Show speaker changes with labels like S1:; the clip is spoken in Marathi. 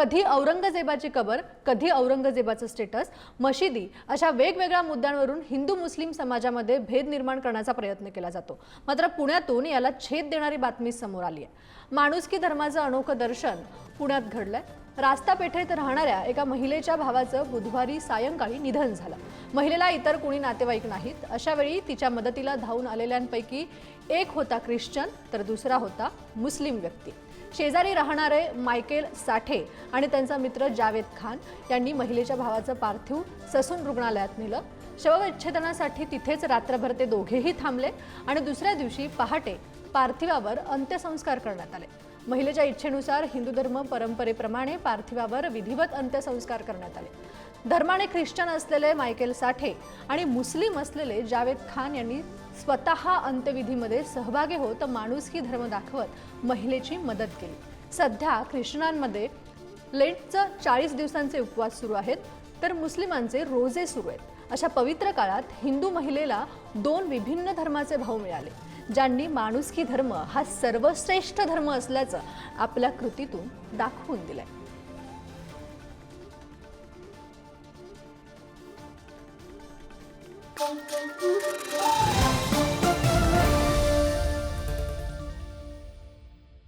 S1: कधी औरंगजेबाची कबर, कधी औरंगजेबाचं स्टेटस, मशिदी अशा वेगवेगळ्या मुद्द्यांवरून हिंदू मुस्लिम समाजामध्ये भेद निर्माण करण्याचा प्रयत्न केला जातो। मात्र पुण्यातून याला छेद देणारी बातमी समोर आली आहे। माणुसकी धर्माचं अनोखं दर्शन पुण्यात घडलंय। रास्ता पेठेत राहणाऱ्या एका महिलेच्या भावाचं बुधवारी सायंकाळी निधन झालं। महिलेला इतर कोणी नातेवाईक नाहीत। अशा वेळी तिच्या मदतीला धावून आलेल्यांपैकी एक होता ख्रिश्चन तर दुसरा होता मुस्लिम व्यक्ती। शेजारी राहणारे मायकेल साठे आणि त्यांचा मित्र जावेद खान यांनी महिलेच्या भावाचं पार्थिव ससून रुग्णालयात नेलं। शवविच्छेदनासाठी तिथेच रात्रभर ते दोघेही थांबले आणि दुसऱ्या दिवशी पहाटे पार्थिवावर अंत्यसंस्कार करण्यात आले। महिलेच्या इच्छेनुसार हिंदू धर्म परंपरेप्रमाणे पार्थिवावर विधिवत अंत्यसंस्कार करण्यात आले। धर्माने ख्रिश्चन असलेले मायकेल साठे आणि मुस्लिम असलेले जावेद खान यांनी स्वतः अंत्यविधीमध्ये सहभागी होत माणुसकी धर्म दाखवत महिलेची मदत केली। सध्या ख्रिश्चनांमध्ये लेंटचे 40 दिवसांचे उपवास सुरू आहेत तर मुस्लिमांचे रोजे सुरू आहेत। अशा पवित्र काळात हिंदू महिलेला 2 विभिन्न धर्माचे भाऊ मिळाले, ज्यांनी माणुसकी धर्म हा सर्वश्रेष्ठ धर्म असल्याचं आपल्या कृतीतून दाखवून दिलंय।